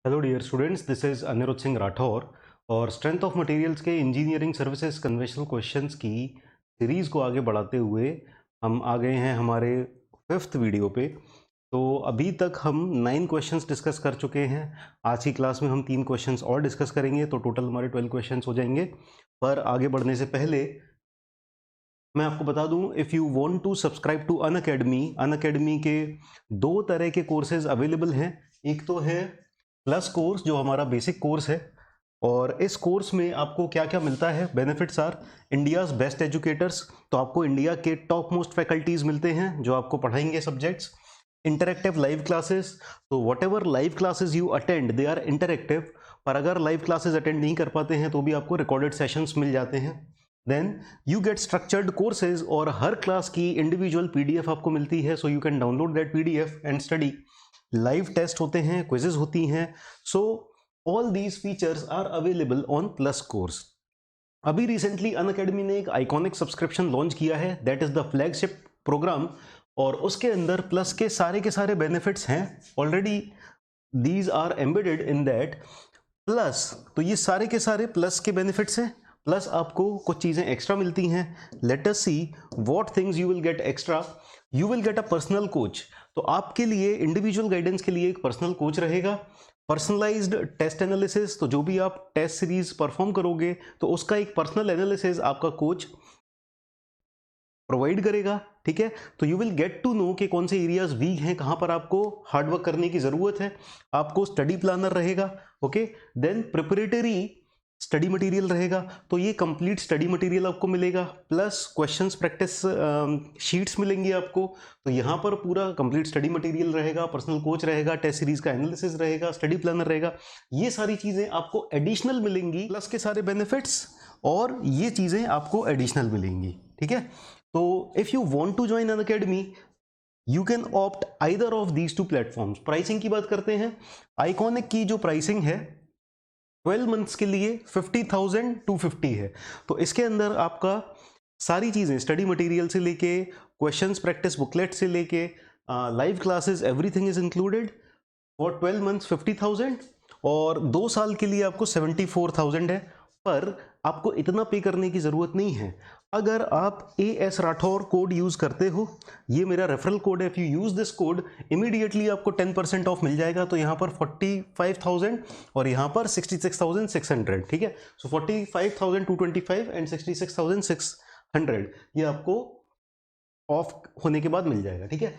Hello dear students, this is Anirudh Singh Rathore. और strength of materials के engineering services conventional questions की series को आगे बढ़ाते हुए हम आ गए हैं हमारे फिफ्थ वीडियो पे। तो अभी तक हम 9 क्वेश्चंस डिस्कस कर चुके हैं। आज की क्लास में हम 3 क्वेश्चंस और डिस्कस करेंगे, तो टोटल हमारे 12 क्वेश्चंस हो जाएंगे। पर आगे बढ़ने से पहले मैं आपको बता दूं, if you want to subscribe to Unacademy के दो तरह के कोर्सेज अवेलेबल हैं। एक तो है प्लस कोर्स, जो हमारा बेसिक कोर्स है, और इस कोर्स में आपको क्या क्या मिलता है। Benefits are India's best educators, तो आपको इंडिया के टॉप मोस्ट फैकल्टीज मिलते हैं जो आपको पढ़ाएंगे सब्जेक्ट्स। इंटरेक्टिव लाइव क्लासेस, तो whatever live classes you attend they are interactive, पर अगर लाइव क्लासेस अटेंड नहीं कर पाते हैं तो भी आपको रिकॉर्डेड सेशंस मिल जाते हैं। Then you get structured courses, और हर क्लास की इंडिविजुअल पीडीएफ आपको मिलती है, so you can download that PDF and study. Live test होते हैं, क्विजेज होती हैं। So all these features are available on plus course. अभी रिसेंटली अनअकैडमी ने एक आइकॉनिक सब्सक्रिप्शन लॉन्च किया है, that is the flagship programme, और उसके अंदर प्लस के सारे बेनिफिट्स हैं already. These are embedded in that plus. तो ये सारे के सारे प्लस के बेनिफिट्स हैं, प्लस आपको कुछ चीज़ें एक्स्ट्रा मिलती हैं। Late us see what things you will get extra. You will get a personal coach, तो आपके लिए इंडिविजुअल गाइडेंस के लिए एक पर्सनल कोच रहेगा। पर्सनलाइज्ड टेस्ट एनालिसिस, तो जो भी आप टेस्ट सीरीज परफॉर्म करोगे तो उसका एक पर्सनल एनालिसिस आपका कोच प्रोवाइड करेगा। ठीक है, तो you will get to know कि कौन से एरियाज वीक हैं, कहां पर आपको हार्डवर्क करने की जरूरत है। आपको स्टडी प्लानर रहेगा। Okay, then preparatory study material रहेगा, तो ये कंप्लीट स्टडी मटेरियल आपको मिलेगा, प्लस क्वेश्चंस प्रैक्टिस शीट्स मिलेंगी आपको। तो यहाँ पर पूरा कंप्लीट स्टडी मटेरियल रहेगा, पर्सनल कोच रहेगा, टेस्ट सीरीज का एनालिसिस रहेगा, स्टडी प्लानर रहेगा। ये सारी चीजें आपको एडिशनल मिलेंगी, प्लस के सारे बेनिफिट्स, और ये चीजें आपको एडिशनल मिलेंगी। ठीक है, तो if you want to join Unacademy, you can opt either of these two platforms. Pricing की बात करते हैं, आइकॉनिक की जो प्राइसिंग है 12 मंथ्स के लिए 50,250 है। तो इसके अंदर आपका सारी चीज़ें, स्टडी मटेरियल से लेके क्वेश्चंस प्रैक्टिस बुकलेट से लेके live classes, everything is included for 12 months 50,000, और 2 साल के लिए आपको 74,000 है। पर आपको इतना पे करने की ज़रूरत नहीं है। अगर आप AS राठौर कोड यूज़ करते हो, ये मेरा रेफरल कोड है, if you use this code immediately आपको 10% ऑफ मिल जाएगा। तो यहाँ पर 45,000 और यहाँ पर 66,600। ठीक है, सो 45,225 एंड 66,600 ये आपको ऑफ होने के बाद मिल जाएगा। ठीक है,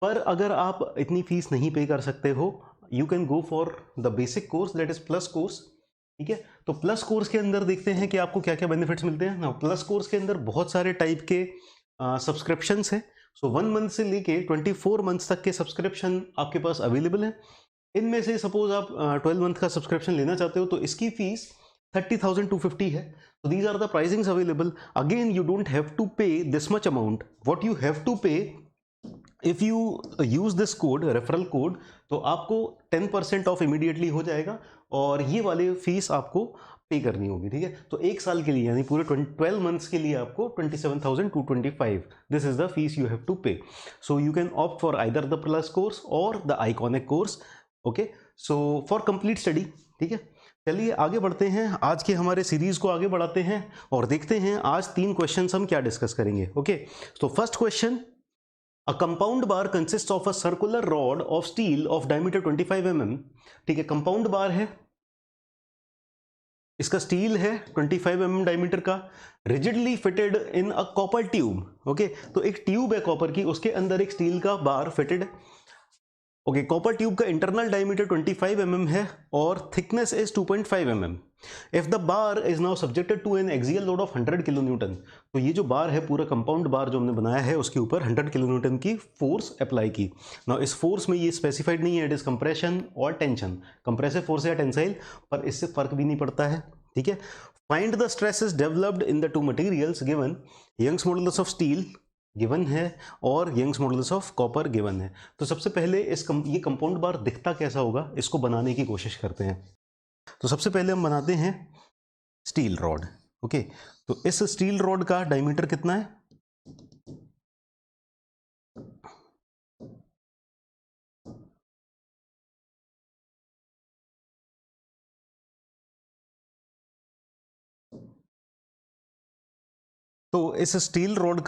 पर अगर आप इतनी फीस नहीं पे कर सकते हो, you can go for the basic course, that is plus course. ठीक है, तो प्लस कोर्स के अंदर देखते हैं कि आपको क्या क्या बेनिफिट्स मिलते हैं ना। प्लस कोर्स के अंदर बहुत सारे टाइप के सब्सक्रिप्शंस हैं। सो 1 मंथ से लेके 24 मंथ्स तक के सब्सक्रिप्शन आपके पास अवेलेबल है। इनमें से सपोज आप 12 मंथ का सब्सक्रिप्शन लेना चाहते हो तो इसकी फीस 30,250 है। तो these are the pricings available. Again you don't have to pay this much amount, what you have to pay if you use this code, referral code, तो आपको 10% ऑफ इमीडिएटली हो जाएगा, और ये वाले फीस आपको पे करनी होगी। ठीक है, तो 1 साल के लिए यानी पूरे 12 मंथ्स के लिए आपको 27,225, this is the fees you have to pay. So you can opt for either the plus course और the iconic course. Okay, so for complete study. ठीक है, चलिए आगे बढ़ते हैं, आज के हमारे सीरीज को आगे बढ़ाते हैं और देखते हैं आज 3 क्वेश्चन हम क्या डिस्कस करेंगे। ओके, तो first question, A compound bar consists of a circular rod of steel of diameter 25 mm। ठीक है, कंपाउंड बार है, इसका स्टील है 25 mm डायमीटर का, rigidly fitted in a copper tube. Okay, तो एक ट्यूब है कॉपर की, उसके अंदर एक स्टील का bar fitted. Okay, copper tube का इंटरनल डायमीटर 25 mm है और thickness is 2.5 mm। If the bar is now subjected to an axial load of 100 kilo newton, तो ये जो बार है, पूरा कंपाउंड बार जो हमने बनाया है, उसके ऊपर 100 किलो न्यूटन की फोर्स अप्लाई की। नाउ इस फोर्स में ये स्पेसिफाइड नहीं है इट इज कंप्रेशन और टेंशन, कंप्रेसिव फोर्स या टेंसाइल, पर इससे फर्क भी नहीं पड़ता है। ठीक है, find the stresses developed in the two materials given, Young's modulus of steel given है और Young's modulus of copper given है। तो सबसे पहले ये कंपाउंड बार दिखता कैसा होगा, इसको बनाने की कोशिश करते हैं। तो सबसे पहले हम बनाते हैं स्टील रॉड। ओके, तो इस स्टील रॉड का डायमीटर कितना है, तो इस स्टील रॉड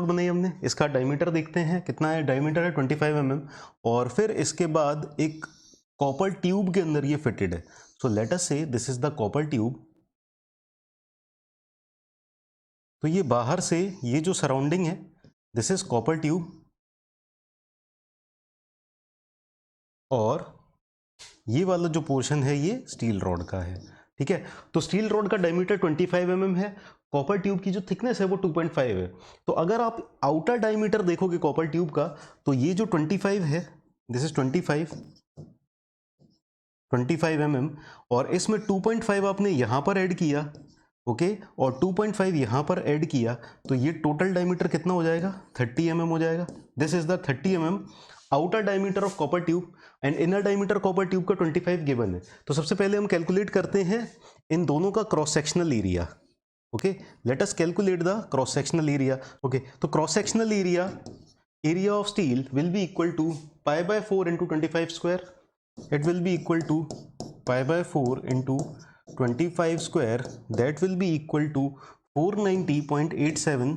बनाई हमने, इसका डायमीटर देखते हैं कितना है, डायमीटर है 25 mm, और फिर इसके बाद एक कॉपर ट्यूब के अंदर ये फिटेड है। सो let us say this is the copper tube. तो ये बाहर से ये जो सराउंडिंग है, दिस इज कॉपर ट्यूब, और ये वाला जो पोर्शन है ये स्टील रॉड का है। ठीक है, तो स्टील रॉड का डायमीटर 25 mm है, कॉपर ट्यूब की जो थिकनेस है वो 2.5 है। तो अगर आप आउटर डायमीटर देखोगे कॉपर ट्यूब का, तो ये जो 25 है, दिस इज 25 mm, और इसमें 2.5 आपने यहां पर ऐड किया, ओके, और 2.5 यहां पर ऐड किया, तो ये टोटल डायमीटर कितना हो जाएगा, 30 mm हो जाएगा। This is the 30 mm outer diameter of copper tube, and inner diameter copper tube का 25 गिवन है। तो सबसे पहले हम कैलकुलेट करते हैं इन दोनों का cross sectional area. Okay, let us calculate the cross sectional area. Okay, तो cross sectional area of steel will be equal to pi by 4 into 25 square. It will be equal to pi by 4 into 25 square, that will be equal to 490.87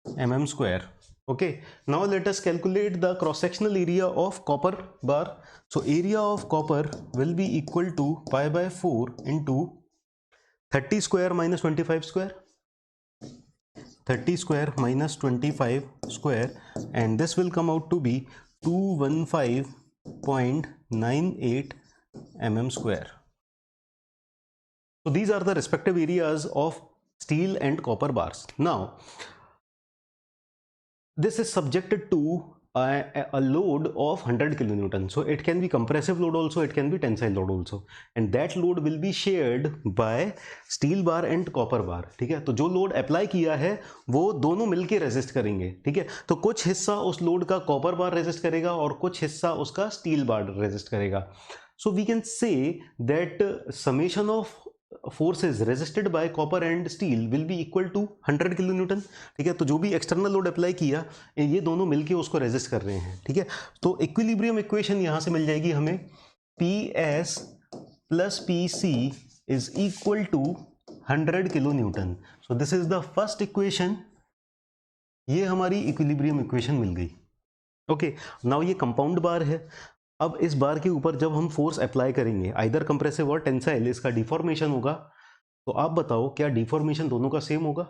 mm square. Okay, now let us calculate the cross sectional area of copper bar. So area of copper will be equal to pi by 4 into 30 square minus 25 square, 30 square minus 25 square, and this will come out to be 215.98 mm square. So these are the respective areas of steel and copper bars. Now this is subjected to a load of 100 kilonewton. So it can be compressive load also, it can be tensile load also, and that load will be shared by steel bar and copper bar. ठीक है, तो जो load apply किया है वो दोनों मिलके resist करेंगे। ठीक है, तो कुछ हिस्सा उस लोड का कॉपर बार रेजिस्ट करेगा और कुछ हिस्सा उसका स्टील बार रेजिस्ट करेगा। So we can say that summation of forces resisted by copper and steel will be equal to 100 kilonewton. ठीक है, तो जो भी एक्सटर्नल लोड अप्लाई किया ये दोनों मिलके उसको रेजिस्ट कर रहे हैं। ठीक है, तो इक्विलिब्रियम इक्वेशन यहां से मिल जाएगी हमें, PS plus PC is equal to 100 kilonewton. So this is the first equation, ये हमारी इक्विलिब्रियम इक्वेशन मिल गई। ओके, नाउ ये कंपाउंड बार है। अब इस बार के ऊपर जब हम फोर्स अप्लाई करेंगे, आइदर कंप्रेसिव और टेंसाइल, इसका डिफॉर्मेशन होगा। तो आप बताओ क्या डिफॉर्मेशन दोनों का सेम होगा?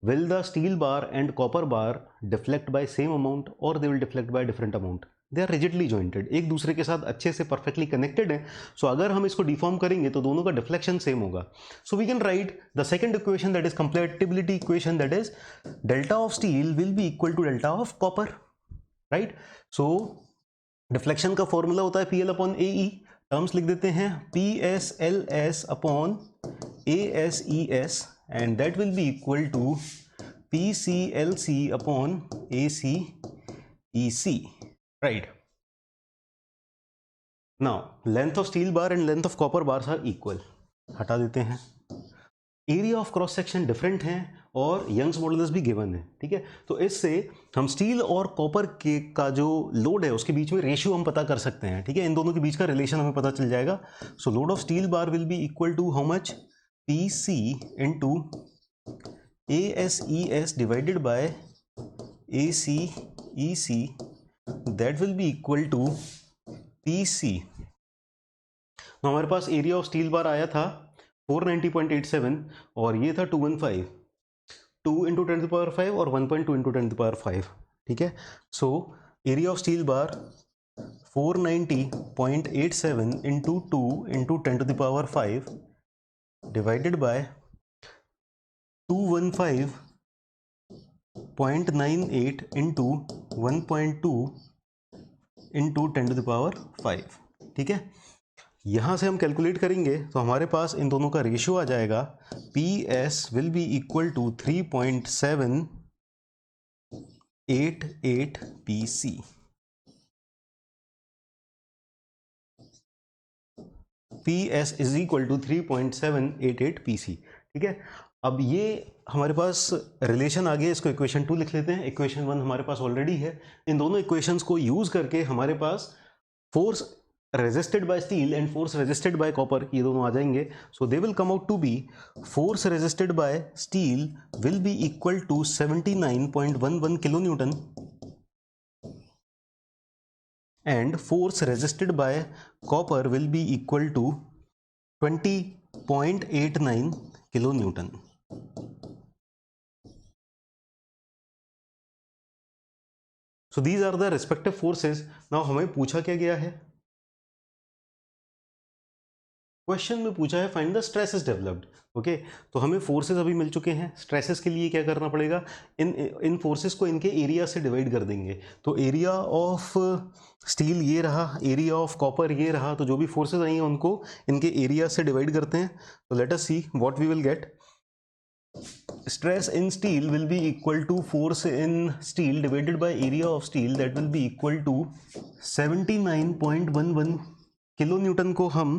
Will the steel bar and copper bar deflect by same amount और they will deflect by different amount? They are rigidly jointed, एक दूसरे के साथ अच्छे से परफेक्टली कनेक्टेड है। सो अगर हम इसको डिफॉर्म करेंगे तो दोनों का डिफ्लेक्शन सेम होगा। So we can write the second equation, that is compatibility equation, that is delta of steel will be equal to delta of copper, right? So deflection का फॉर्मूला होता है PL अपॉन AE, टर्म्स लिख देते हैं PSLS upon ASES, and that will be equal to PCLC upon ACEC, right? Now length of steel bar and length of copper bars are equal, हटा देते हैं। Area of cross section different हैं और Young's modulus भी given है। ठीक है, तो इससे हम स्टील और कॉपर के का जो लोड है उसके बीच में रेशियो हम पता कर सकते हैं। ठीक है, इन दोनों के बीच का रिलेशन हमें पता चल जाएगा। So load of steel bar will be equal to how much, PC into ASES divided by ACEC, that will be equal to PC। तो हमारे पास एरिया ऑफ स्टील बार आया था 490.87 और ये था 215, 2 इंटू 10 टू पावर 5 और 1.2 इंटू 10 टू पावर 5। ठीक है, so area of steel bar 490.87 into 2 into 10 to the power 5 divided by 215.98 into 1.2 into 10 to the power 5। ठीक है, यहाँ से हम कैलकुलेट करेंगे तो हमारे पास इन दोनों का रेशियो आ जाएगा, PS will be equal to 3.788 PC। PS is equal to 3.788 PC। ठीक है, अब ये हमारे पास रिलेशन आ गया, इसको इक्वेशन 2 लिख लेते हैं। इक्वेशन 1 हमारे पास ऑलरेडी है। इन दोनों इक्वेशंस को यूज करके हमारे पास force resisted by steel and force resisted by copper, ये दोनों आ जाएंगे. So they will come out to be force resisted by steel will be equal to 79.11 kilonewton and force resisted by copper will be equal to 20.89 kilonewton. So these are the respective forces. Now हमें पूछा क्या गया है, question में पूछा है find the stresses developed. Okay, तो हमें फोर्सेस अभी मिल चुके हैं. स्ट्रेसेस के लिए क्या करना पड़ेगा, इन फोर्सेस को इनके एरिया से डिवाइड कर देंगे. तो एरिया ऑफ स्टील ये रहा, एरिया ऑफ कॉपर ये रहा. तो जो भी फोर्सेस आई हैं उनको इनके एरिया से डिवाइड करते हैं. तो let us see what we will get. Stress in steel will be equal to force in steel divided by area of steel, that will be equal to 79.11 kilonewton को हम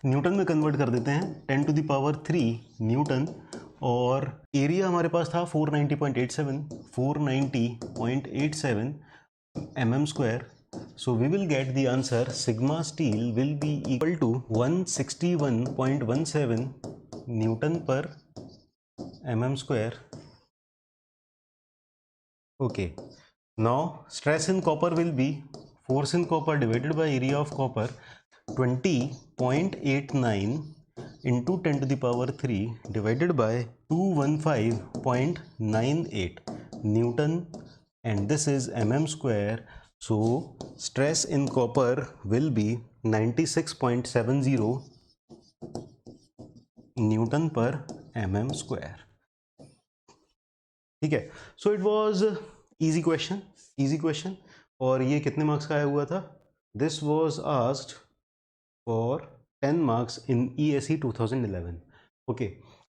Newton में convert कर देते हैं 10 to the power 3 Newton. और area हमारे पास था 490.87 mm square. So we will get the answer sigma steel will be equal to 161.17 Newton per mm square. Okay, now stress in copper will be force in copper divided by area of copper 20.89 into 10 to the power 3 divided by 215.98 Newton, and this is mm square. So stress in copper will be 96.70 Newton per mm square. ठीक है. So it was easy question. और ये कितने marks का आया हुआ था, this was asked for 10 marks in ESE 2011. Okay,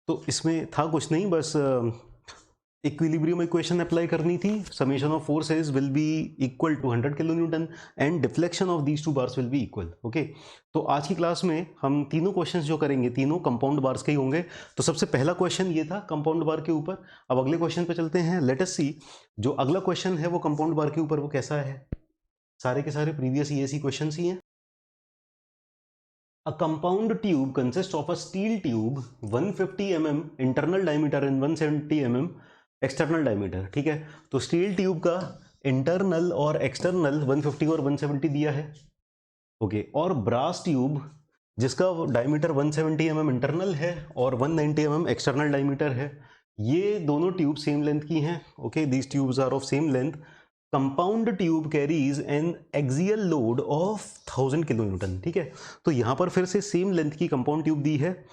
तो इसमें था कुछ नहीं, बस इक्विलिब्रियम इक्वेशन अप्लाई करनी थी. Summation of forces will be equal to 100 kilonewton and deflection of these two bars will be equal. Okay, तो आज की क्लास में हम तीनों क्वेश्चंस जो करेंगे तीनों कंपाउंड बार्स के ही होंगे. तो सबसे पहला क्वेश्चन ये था कंपाउंड बार के ऊपर. अब अगले क्वेश्चन पे चलते हैं. लेट अस सी जो अगला क्वेश्चन है वो कंपाउंड बार के ऊपर वो कैसा है. सारे के सारे प्रीवियस ESE क्वेश्चन ही हैं. A compound tube consists of a steel tube 150 mm internal diameter and 170 mm external diameter. ठीक है, तो स्टील ट्यूब का इंटरनल और एक्सटर्नल 150 और 170 दिया है. ओके, और ब्रास ट्यूब जिसका डायमीटर 170 mm इंटरनल है और 190 mm एक्सटर्नल डायमीटर है. ये दोनों ट्यूब सेम लेंथ की हैं. Okay, these tubes are of same length. Compound tube carries an axial load of 1000 kilonewton. ठीक है, तो यहां पर फिर से सेम लेंथ की कंपाउंड ट्यूब दी है.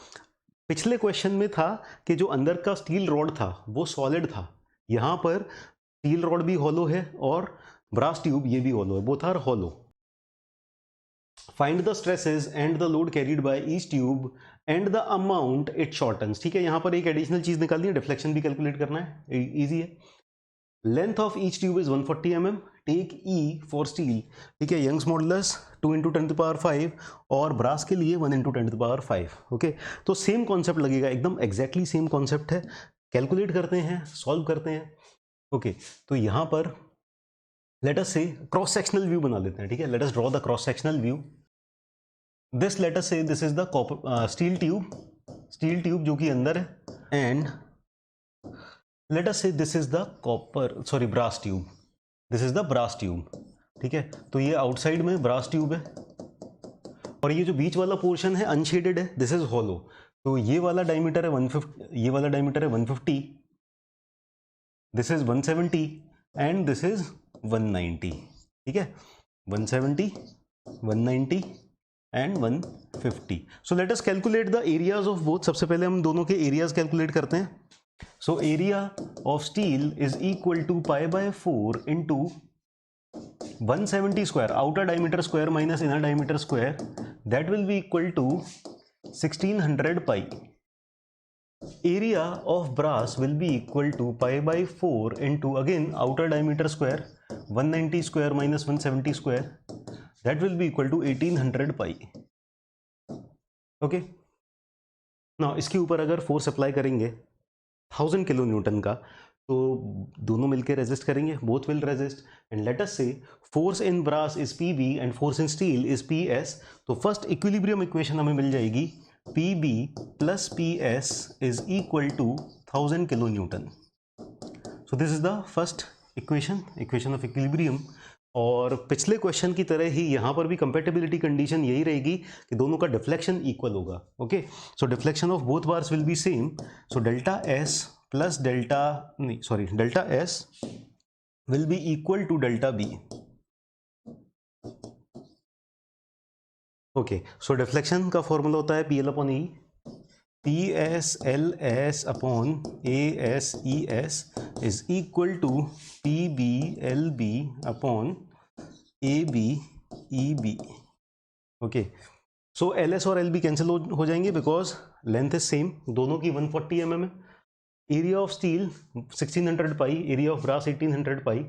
पिछले क्वेश्चन में था कि जो अंदर का स्टील रॉड था वो सॉलिड था. यहां पर स्टील रॉड भी हॉलो है और ब्रास ट्यूब ये भी हॉलो है, both are hollow. Find the stresses and the load carried by each tube and the amount it shortens. ठीक है, यहां पर एक एडिशनल चीज निकालनी है, डिफ्लेक्शन भी कैलकुलेट करना है, इजी है. Length of each tube is 140 mm. Take E for steel. ठीक है, यंग्स मॉडुलस 2 × 10⁵ और ब्रास के लिए 1 × 10⁵. ओके, तो सेम कॉन्सेप्ट लगेगा, एकदम एग्जैक्टली सेम कॉन्सेप्ट है. कैलकुलेट करते हैं, सॉल्व करते हैं. ओके, तो यहां पर लेट अस से क्रॉस सेक्शनल व्यू बना लेते हैं. ठीक है, let us draw the cross sectional view. This let us say this is the steel tube जो कि अंदर है, and let us say this is the brass tube. This is the brass tube. ठीक है, तो ये आउटसाइड में brass tube है और ये जो बीच वाला पोर्शन है अनशेडेड है, दिस इज हॉलो. तो ये वाला डायमीटर है 150, ये वाला डायमीटर है 150, this is 170 and this is 190. ठीक है, 170, 190 and 150. So let us calculate the areas of both. सबसे पहले हम दोनों के एरियाज कैलकुलेट करते हैं. So area of steel is equal to pi/4 into 170 square, outer diameter square minus inner diameter square, that will be equal to 1600 pi. Area of brass will be equal to pi/4 into again outer diameter square 190 square minus 170 square, that will be equal to 1800 pi. Okay, now इसके ऊपर अगर force apply करेंगे 1000 kilo Newton का, तो दोनों मिलकर resist करेंगे, both will resist. And let us say force in brass is PB and force in steel is PS. तो फर्स्ट इक्विलिब्रियम इक्वेशन हमें मिल जाएगी PB plus PS is equal to 1000 kilo newton. So this is the first equation of equilibrium. और पिछले question की तरह ही यहाँ पर भी कंपैटिबिलिटी कंडीशन यही रहेगी कि दोनों का डिफ्लेक्शन इक्वल होगा। Okay, so deflection of both bars will be same. So delta S plus delta S will be equal to delta B. Okay, so deflection का फॉर्मूला होता है PL upon E, P S L S upon A S E S is equal to P B L B upon A B E B. Okay, so L S और L B cancel हो जाएंगे because length is same, दोनों की 140 mm है। Area of steel 1600 pi, area of brass 1800 pi.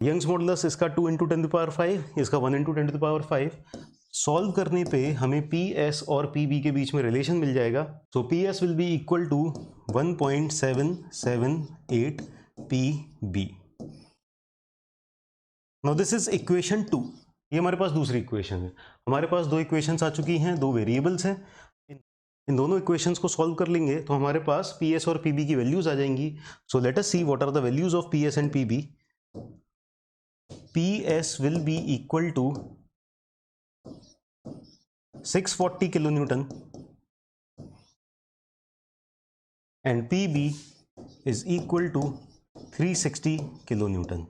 Young's modulus इसका 2 × 10⁵, इसका 1 × 10⁵। Solve करने पे हमें PS और PB के बीच में रिलेशन मिल जाएगा। So PS will be equal to 1.778 PB। Now this is equation 2। ये हमारे पास दूसरी इक्वेशन है। हमारे पास दो इक्वेशंस आ चुकी हैं, दो वेरिएबल्स हैं। इन दोनों इक्वेशंस को सॉल्व कर लेंगे तो हमारे पास PS और PB की वैल्यूज आ जाएंगी। So let us see what are the values of PS and PB। PS will be equal to 640 kilo newton and PB is equal to 360 kilo newton.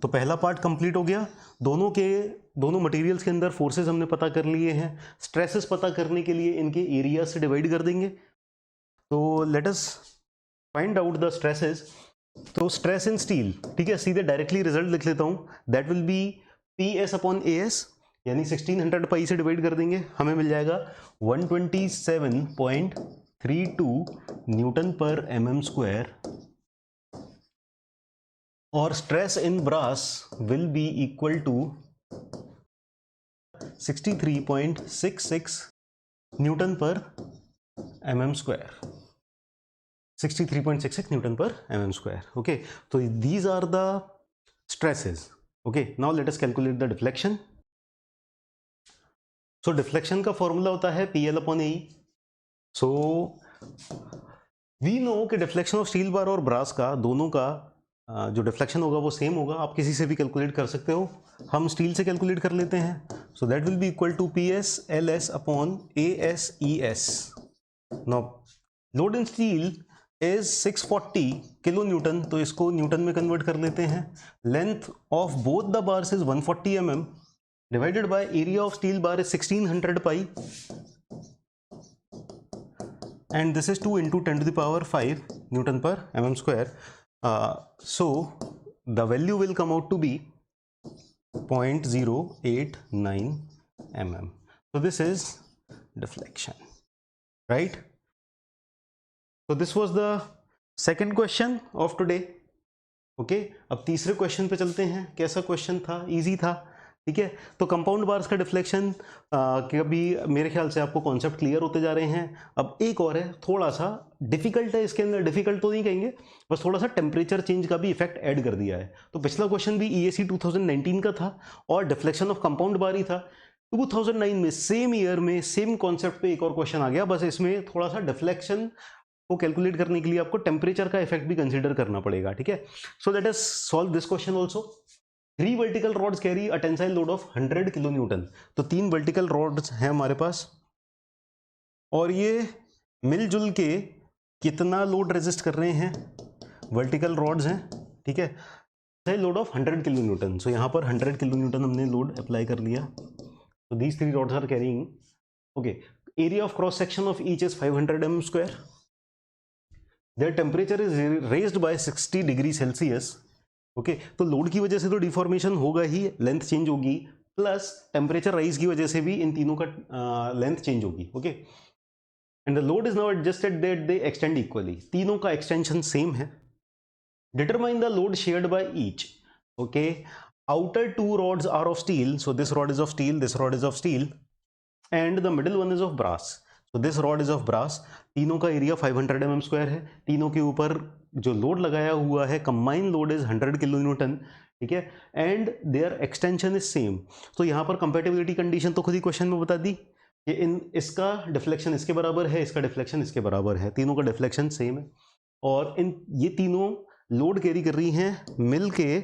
तो पहला पार्ट कंप्लीट हो गया। दोनों materials के अंदर फोर्सेस हमने पता कर लिए हैं। स्ट्रेसेस पता करने के लिए इनके एरिया से डिवाइड कर देंगे। तो let us find out the stresses. तो स्ट्रेस इन स्टील, ठीक है, सीधे डायरेक्टली रिजल्ट लिख लेता हूं। That will B PS upon AS, यानी 1600 पाई से डिवाइड कर देंगे, हमें मिल जाएगा 127.32 न्यूटन पर mm²। और stress in brass will be equal to 63.66 newton per mm²। 63.66 newton per mm²। Okay, तो these are the stresses. Okay, now let us calculate the deflection. So deflection का formula होता है PL upon A. So we know कि deflection of steel bar और brass का दोनों का जो डिफ्लेक्शन होगा वो सेम होगा। आप किसी से भी कैलकुलेट कर सकते हो, हम स्टील से कैलकुलेट कर लेते हैं। So that will be equal to PS LS upon AS ES। Now load in steel is 640 kilo newton, तो इसको न्यूटन में कन्वर्ट कर लेते हैं। Length of both the bars is 140 mm divided by area of steel bar is 1600 pi and this is 2 × 10⁵ Newton per mm²। So the value will come out to be 0.089 mm. So this is deflection, right? So this was the second question of today. Okay, अब तीसरे question पे चलते हैं। कैसा question था? Easy था, ठीक है। तो कंपाउंड बार्स का डिफ्लेक्शन के अभी मेरे ख्याल से आपको कॉन्सेप्ट क्लियर होते जा रहे हैं। अब एक और है, थोड़ा सा डिफिकल्ट है, इसके अंदर डिफिकल्ट तो नहीं कहेंगे, बस थोड़ा सा टेम्परेचर चेंज का भी इफेक्ट ऐड कर दिया है। तो पिछला क्वेश्चन भी EAC 2019 का था और डिफ्लेक्शन ऑफ कंपाउंड बार ही था। 2009 में सेम ईयर में सेम कॉन्सेप्ट पे एक और क्वेश्चन आ गया, बस इसमें थोड़ा सा डिफ्लेक्शन को कैलकुलेट करने के लिए आपको टेम्परेचर का इफेक्ट भी कंसीडर करना पड़ेगा, ठीक है। सो let us solve this question also. 3 vertical rods carry a tensile load of 100 kilo newton. तो 3 वर्टिकल रॉड्स हैं हमारे पास और ये मिलजुल के कितना लोड रेजिस्ट कर रहे हैं? वर्टिकल रॉड्स हैं, ठीक है, tensile load of 100 kilo newton. So यहाँ पर 100 किलो न्यूटन हमने लोड अप्लाई कर लिया। तो these 3 rods are carrying. Okay, area of cross section of each is 500 mm²। Their temperature is raised by 60 degree Celsius. Okay, तो load की वजह से तो डिफॉर्मेशन होगा ही, लेंथ चेंज होगी, प्लस टेम्परेचर राइज की वजह से भी इन तीनों का लेंथ चेंज होगी। Okay, and the load is now adjusted that they extend equally. तीनों का एक्सटेंशन सेम है। Determine the load shared by each. Okay, outer 2 rods are of steel, so this rod is of steel, this rod is of steel and the middle one is of brass. So this rod is of brass. तीनों का area 500 mm² है। तीनों के ऊपर जो load लगाया हुआ है combine load is 100 kilo newton, ठीक है, and their extension is same. तो यहाँ पर कंपेटिबिलिटी कंडीशन तो खुद ही क्वेश्चन में बता दी कि इसका डिफ्लेक्शन इसके बराबर है, इसका डिफ्लेक्शन इसके बराबर है, तीनों का डिफ्लेक्शन सेम है, और ये तीनों लोड कैरी कर रही हैं मिल के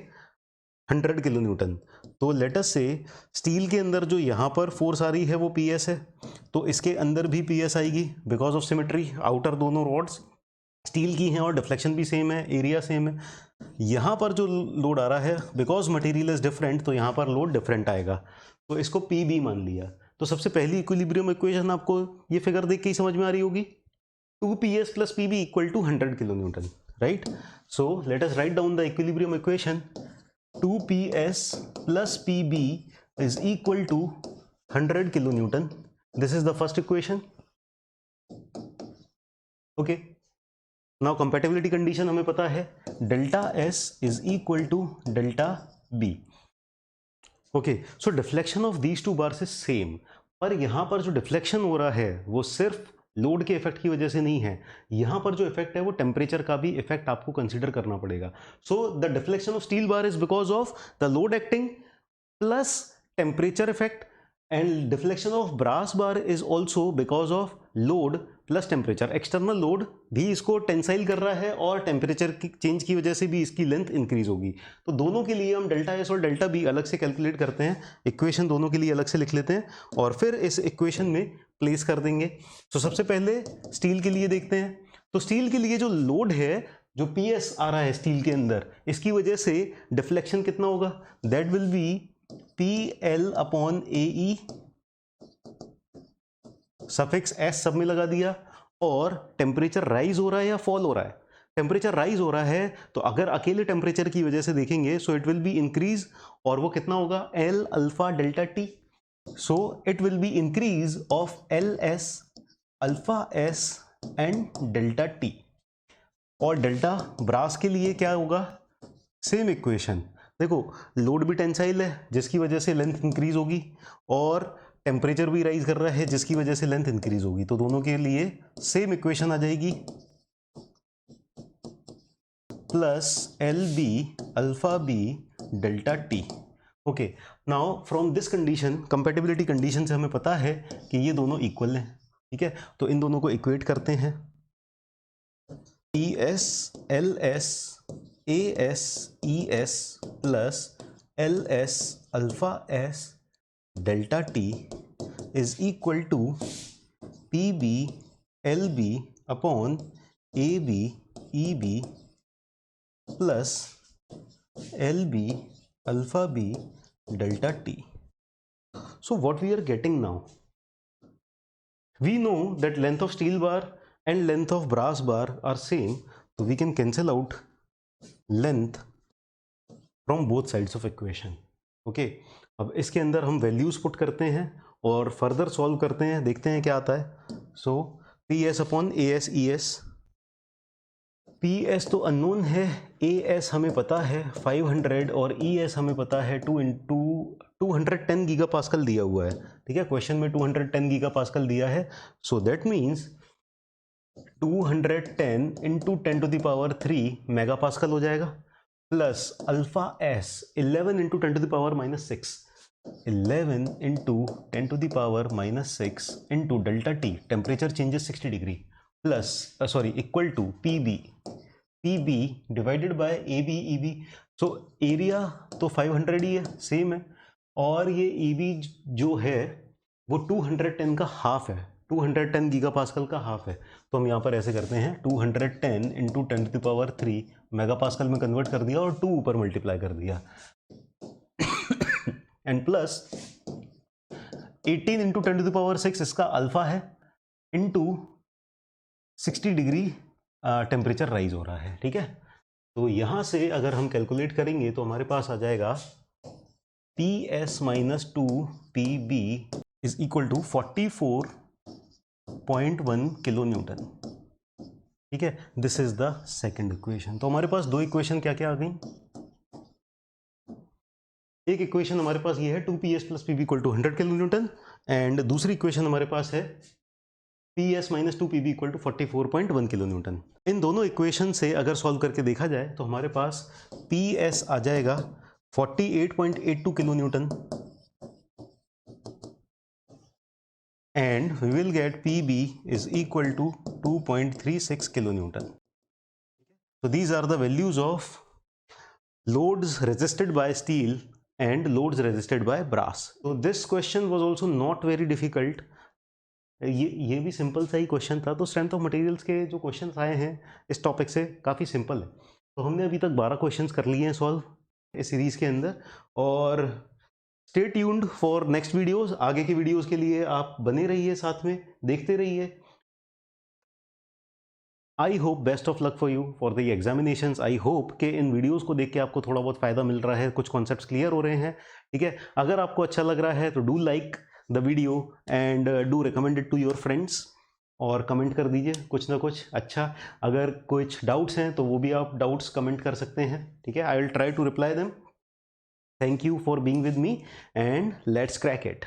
100 किलो न्यूटन। तो लेट अस से स्टील के अंदर जो यहाँ पर फोर्स आ रही है वो पीएस है, तो इसके अंदर भी पीएस आएगी बिकॉज ऑफ सिमेट्री। आउटर दोनों रॉड्स स्टील की हैं और डिफ्लेक्शन भी सेम है, एरिया सेम है। यहाँ पर जो लोड आ रहा है बिकॉज मटेरियल इज डिफरेंट, तो यहाँ पर लोड डिफरेंट आएगा, तो इसको पी बी मान लिया। तो सबसे पहली इक्विलिब्रियम इक्वेशन आपको ये फिगर देख के ही समझ में आ रही होगी, 2ps plus pb equal to 100 kilonewton, right? So let us write down the equilibrium equation. 2ps plus pb is equal to 100 kilonewton. This is the first equation. Okay. Now compatibility condition हमें पता है delta s is equal to delta b. Okay. So deflection of these two bars is same. पर यहाँ पर जो deflection हो रहा है वो सिर्फ लोड के इफेक्ट की वजह से नहीं है, यहां पर जो इफेक्ट है वो टेम्परेचर का भी इफेक्ट आपको कंसीडर करना पड़ेगा। So the deflection of steel bar is because of the load acting plus temperature effect, and deflection of brass bar is also because of load plus temperature. External load भी इसको tensile कर रहा है और temperature की change की वजह से भी इसकी लेंथ इंक्रीज होगी। तो दोनों के लिए हम डेल्टा एस और डेल्टा बी अलग से कैलकुलेट करते हैं, इक्वेशन दोनों के लिए अलग से लिख लेते हैं और फिर इस इक्वेशन में प्लेस कर देंगे। तो सबसे पहले स्टील के लिए देखते हैं। तो स्टील के लिए जो लोड है, जो पीएस आ रहा है स्टील के अंदर, इसकी वजह से डिफ्लेक्शन कितना होगा, that will B P L upon A E, suffix S सब में लगा दिया, और टेम्परेचर राइज हो रहा है या फॉल हो रहा है, टेम्परेचर राइज हो रहा है तो अगर अकेले टेम्परेचर की वजह से देखेंगे so it will be increase, और वो कितना होगा, L alpha delta T. So it will be increase of LS, alpha S and delta T। और डेल्टा ब्रास के लिए क्या होगा, सेम इक्वेशन। देखो लोड भी टेंसाइल है जिसकी वजह से लेंथ इंक्रीज होगी, और टेम्परेचर भी राइज कर रहा है जिसकी वजह से लेंथ इंक्रीज होगी, तो दोनों के लिए सेम इक्वेशन आ जाएगी, plus L B alpha B delta T. Okay, now from this condition, compatibility condition से हमें पता है कि ये दोनों इक्वल हैं, ठीक है, तो इन दोनों को इक्वेट करते हैं, T S L S A S E S plus L S alpha S delta T is equal to P B L B upon A B E B plus L B alpha b delta t. So what we are getting now, we know that length of steel bar and length of brass bar are same, so we can cancel out length from both sides of equation. Okay, अब इसके अंदर हम values put करते हैं और further solve करते हैं, देखते हैं क्या आता है। So ps upon as es, PS तो अननोन है, AS हमें पता है 500 और ES हमें पता है 210 गीगा पास्कल दिया हुआ है, ठीक है, क्वेश्चन में 210 गीगा पास्कल दिया है। So that means 210 into 10 to the power 3 mega pascal हो जाएगा, plus alpha S 11 into 10 to the power -6, 11 into 10 to the power -6 into delta T, temperature changes 60 degree, plus sorry equal to P B divided by A B E B. So area तो 500 ही है, same है, और ये E B जो है वो 210 का half है, 210 गीगा पास्कल का हाफ है। तो हम यहाँ पर ऐसे करते हैं 210 into 10 to the power 3 mega pascal में कन्वर्ट कर दिया और 2 ऊपर मल्टीप्लाई कर दिया, and plus 18 into 10 to the power 6 इसका अल्फा है, इंटू 60 डिग्री टेम्परेचर राइज हो रहा है, ठीक है। तो यहाँ से अगर हम कैलकुलेट करेंगे तो हमारे पास आ जाएगा PS minus 2 PB is equal to 44.1 kilo newton, ठीक है। This is the second equation. तो हमारे पास दो इक्वेशन क्या क्या आ गई, एक इक्वेशन हमारे पास ये है 2PS plus PB equal to 100 kilo newton, and दूसरी इक्वेशन हमारे पास है PS minus 2 PB equal to 44.1 kilo newton. इन दोनों इक्वेशन से अगर सॉल्व करके देखा जाए तो हमारे पास PS आ जाएगा 48.82 kilo Newton and we will get PB is equal to 2.36 kilonewton. So these are the values of loads resisted by steel and loads resisted by brass. So this question was also not very difficult. ये भी simple सा ही question था। तो strength of materials के जो questions आए हैं इस टॉपिक से काफ़ी सिंपल है। तो हमने अभी तक 12 क्वेश्चंस कर लिए हैं सॉल्व इस सीरीज़ के अंदर। और stay tuned for next videos. आगे की वीडियोस के लिए आप बने रहिए, साथ में देखते रहिए। I hope best of luck for you for the examinations. I hope कि इन वीडियोस को देख के आपको थोड़ा बहुत फ़ायदा मिल रहा है, कुछ कॉन्सेप्ट्स क्लियर हो रहे हैं। ठीक है, अगर आपको अच्छा लग रहा है तो do like the video and do recommend it to your friends, और कमेंट कर दीजिए कुछ ना कुछ अच्छा। अगर कुछ डाउट्स हैं तो वो भी आप डाउट्स कमेंट कर सकते हैं। ठीक है, I will try to reply them. Thank you for being with me and let's crack it.